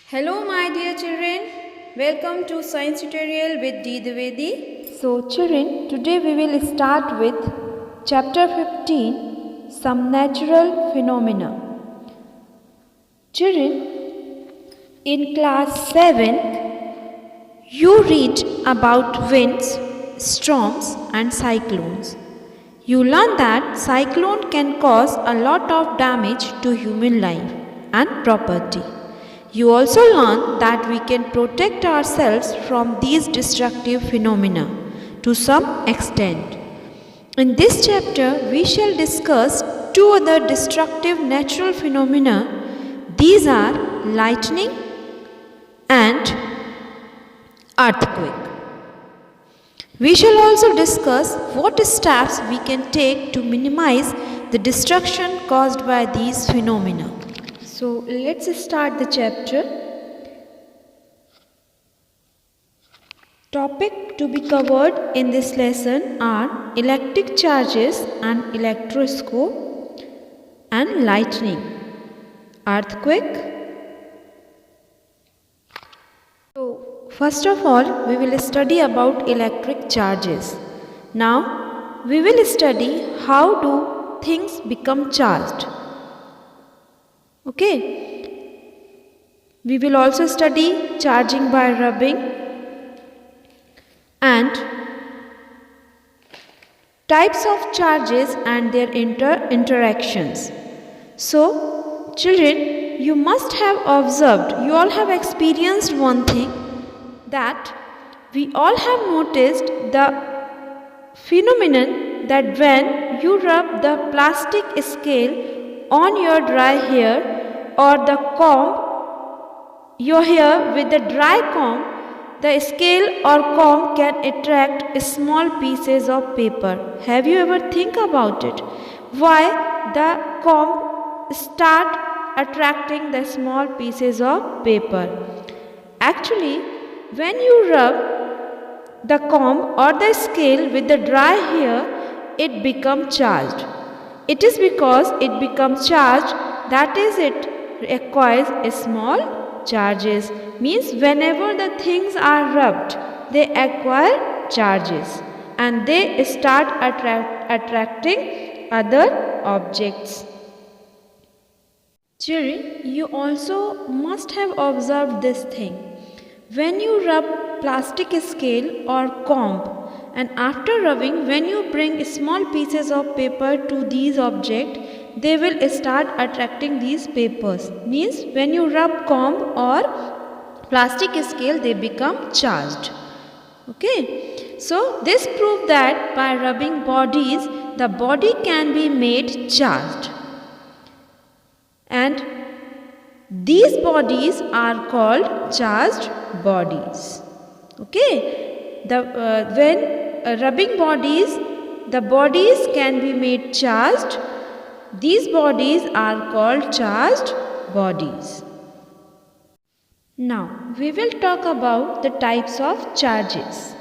Hello my dear children, welcome to Science Tutorial with D. Dwivedi. So children, today we will start with chapter 15, Some Natural Phenomena. Children, in class 7, you read about winds, storms and cyclones. You learn that cyclone can cause a lot of damage to human life and property. You also learn that we can protect ourselves from these destructive phenomena to some extent. In this chapter, we shall discuss two other destructive natural phenomena. These are lightning and earthquake. We shall also discuss what steps we can take to minimize the destruction caused by these phenomena. So let's start the chapter. Topic to be covered in this lesson are electric charges and electroscope and lightning, earthquake. So first of all, we will study about electric charges. Now we will study how do things become charged. Okay, we will also study charging by rubbing and types of charges and their interactions. So, children, you must have observed, you all have experienced one thing, that we all have noticed the phenomenon that when you rub the plastic scale on your dry hair or the comb your hair with the dry comb, the scale or comb can attract small pieces of paper. Have you ever think about it? Why the comb start attracting the small pieces of paper? Actually, when you rub the comb or the scale with the dry hair, it becomes charged. It is because it becomes charged, that is, it acquires small charges. Means whenever the things are rubbed, they acquire charges and they start attracting other objects. Children, you also must have observed this thing. When you rub plastic scale or comb, and after rubbing, when you bring small pieces of paper to these objects, they will start attracting these papers. Means when you rub comb or plastic scale, they become charged. Okay. So this proves that by rubbing bodies, the body can be made charged. And these bodies are called charged bodies. Okay. When rubbing bodies, the bodies can be made charged. These bodies are called charged bodies. Now we will talk about the types of charges.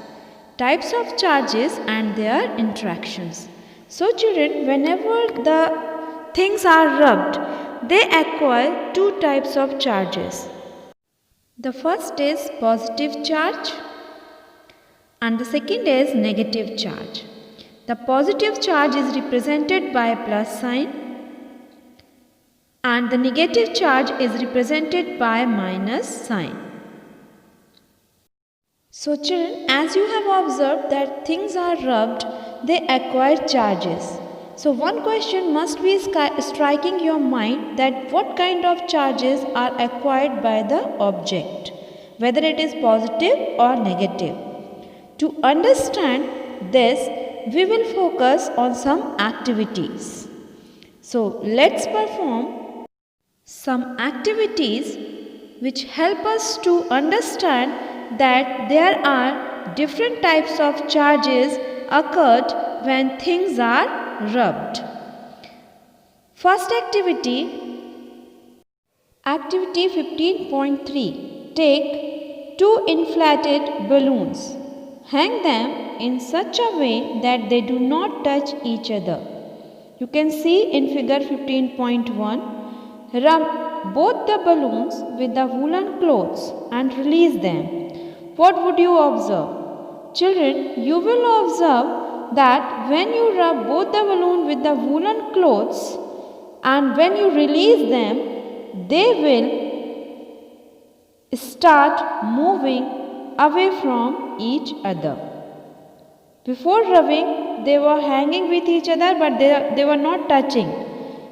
Types of charges and their interactions. So children, whenever the things are rubbed, they acquire two types of charges. The first is positive charge and the second is negative charge. The positive charge is represented by a plus sign and the negative charge is represented by a minus sign. So children, as you have observed that things are rubbed, they acquire charges. So one question must be striking your mind, that what kind of charges are acquired by the object, whether it is positive or negative. To understand this, we will focus on some activities. So let's perform some activities which help us to understand that there are different types of charges occurred when things are rubbed. First activity 15.3. Take two inflated balloons. Hang them in such a way that they do not touch each other. You can see in figure 15.1. Rub both the balloons with the woolen clothes and release them, what would you observe? Children, you will observe that when you rub both the balloon with the woolen clothes and when you release them, they will start moving away from each other. Before rubbing, they were hanging with each other, but they were not touching,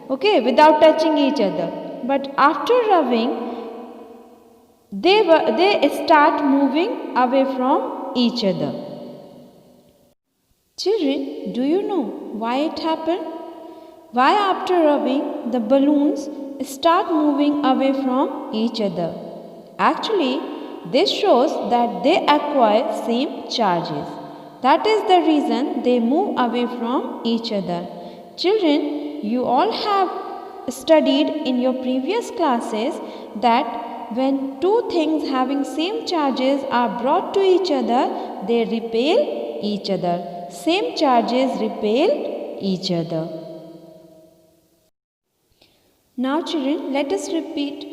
okay, without touching each other. But after rubbing, they start moving away from each other. Children, do you know why it happened? Why after rubbing, the balloons start moving away from each other? Actually, this shows that they acquire same charges. That is the reason they move away from each other. Children, you all have studied in your previous classes that when two things having same charges are brought to each other, they repel each other. Same charges repel each other. Now children, let us repeat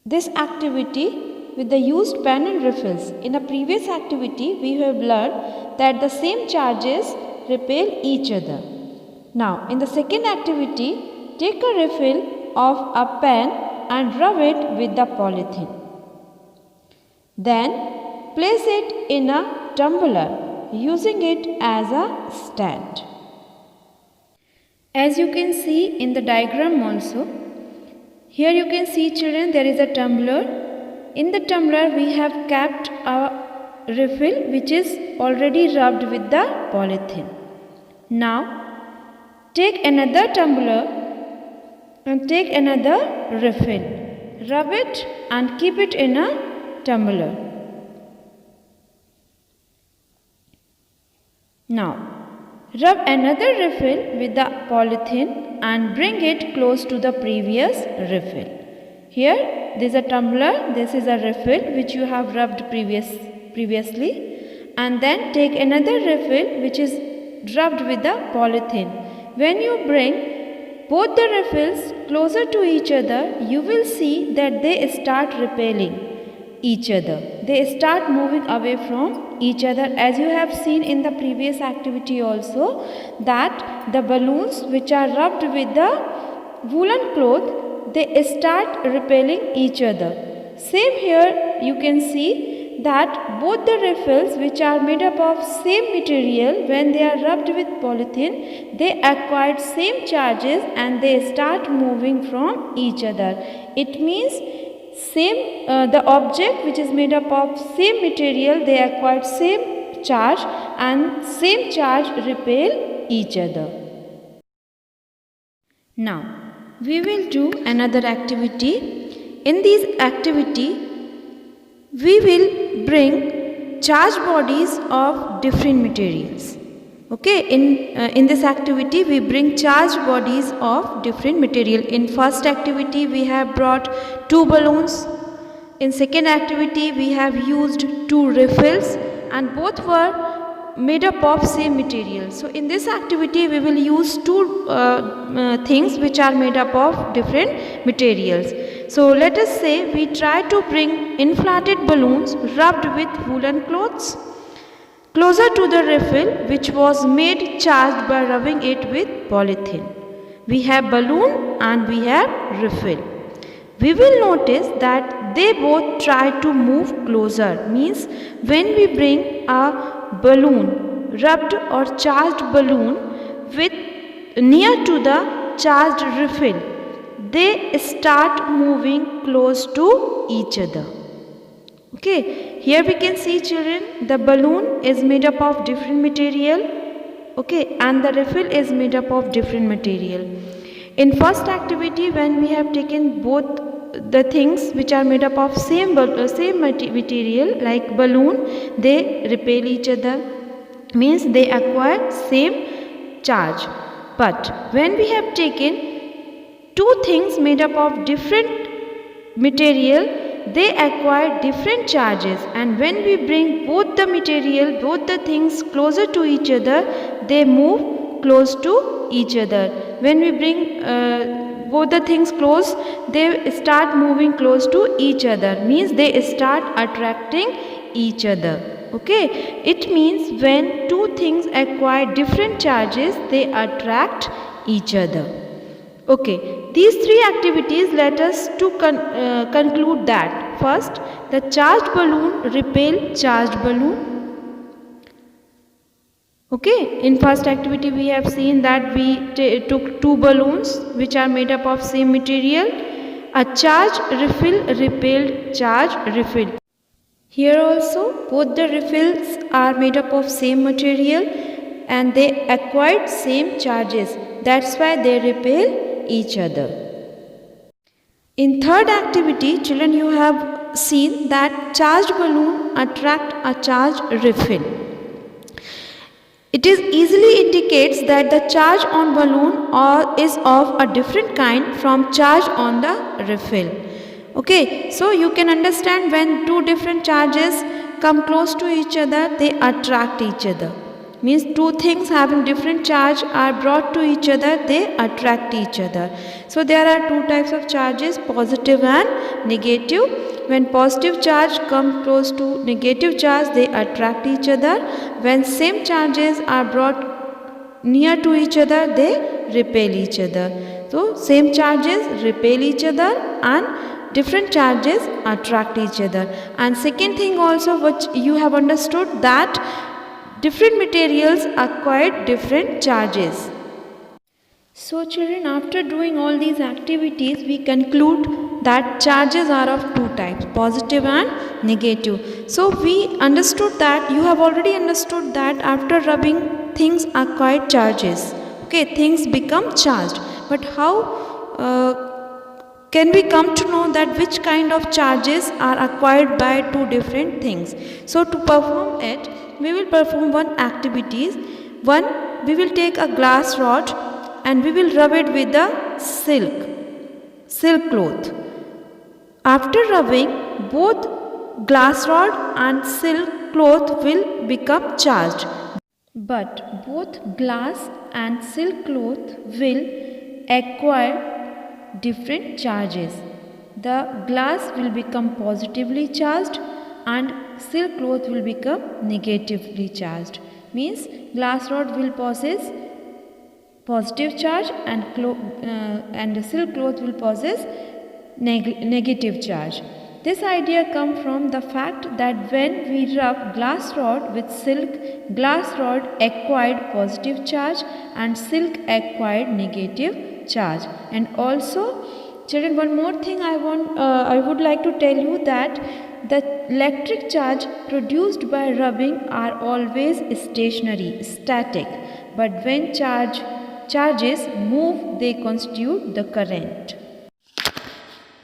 this activity with the used pen and refills. In a previous activity, we have learned that the same charges repel each other. Now, in the second activity, take a refill of a pen and rub it with the polythene. Then, place it in a tumbler, using it as a stand. As you can see in the diagram also, here you can see children, there is a tumbler. In the tumbler we have kept a refill which is already rubbed with the polythene. Now take another tumbler and take another refill. Rub it and keep it in a tumbler. Now rub another refill with the polythene and bring it close to the previous refill. Here this is a tumbler, this is a refill which you have rubbed previously, and then take another refill which is rubbed with the polythene. When you bring both the refills closer to each other, you will see that they start repelling each other. They start moving away from each other, as you have seen in the previous activity also, that the balloons which are rubbed with the woolen cloth, they start repelling each other. Same here, you can see that both the refills which are made up of same material, when they are rubbed with polythene, they acquired same charges and they start moving from each other. It means the object which is made up of same material, they acquired same charge and same charge repel each other. Now we will do another activity. In this activity, we will bring charged bodies of different materials. Okay, in this activity, we bring charged bodies of different material. In first activity, we have brought 2 balloons. In second activity, we have used 2 refills, and both were made up of same material. So in this activity we will use 2 things which are made up of different materials. So let us say we try to bring inflated balloons rubbed with woolen cloths closer to the refill which was made charged by rubbing it with polythene. We have balloon and we have refill. We will notice that they both try to move closer, means when we bring a balloon, rubbed or charged balloon with near to the charged refill, they start moving close to each other. Okay, here we can see children, the balloon is made up of different material, okay, and the refill is made up of different material. In first activity, when we have taken both the things which are made up of same material like balloon, they repel each other, means they acquire same charge. But when we have taken 2 things made up of different material, they acquire different charges, and when we bring both the things closer to each other, they move close to each other. When we bring both the things close, they start moving close to each other, means they start attracting each other. Okay, it means when two things acquire different charges, they attract each other. Okay, these three activities let us to conclude that first, the charged balloon repel charged balloon. Okay, in first activity we have seen that we took two balloons which are made up of same material. A charge refill repelled charge refill. Here also both the refills are made up of same material and they acquired same charges. That's why they repel each other. In third activity, children, you have seen that charged balloon attract a charged refill. It is easily indicates that the charge on balloon is of a different kind from charge on the refill. Okay, so you can understand when two different charges come close to each other, they attract each other. Means two things having different charge are brought to each other, they attract each other. So there are two types of charges, positive and negative. When positive charge come close to negative charge, they attract each other. When same charges are brought near to each other, they repel each other. So same charges repel each other and different charges attract each other. And second thing also which you have understood, that different materials acquire different charges. So children, after doing all these activities, we conclude that charges are of two types, positive and negative. So we understood that, you have already understood that after rubbing things acquire charges. Okay, things become charged. But how can we come to know that which kind of charges are acquired by two different things? So to perform it, we will perform one activities. One, we will take a glass rod and we will rub it with the silk cloth. After rubbing, both glass rod and silk cloth will become charged. But both glass and silk cloth will acquire different charges. The glass will become positively charged and silk cloth will become negatively charged. Means glass rod will possess positive charge and the silk cloth will possess negative charge. This idea comes from the fact that when we rub glass rod with silk, glass rod acquired positive charge and silk acquired negative charge. And also, children, one more thing I would like to tell you, that the electric charge produced by rubbing are always stationary, static. But when charges move, they constitute the current.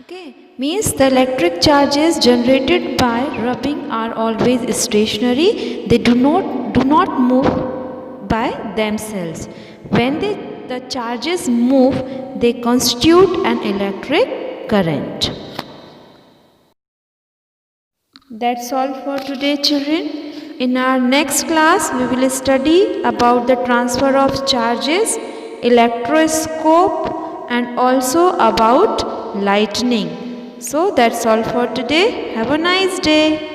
Okay, means the electric charges generated by rubbing are always stationary. They do not move by themselves. When the charges move, they constitute an electric current. That's all for today, children. In our next class, we will study about the transfer of charges, electroscope, and also about lightning. So that's all for today. Have a nice day.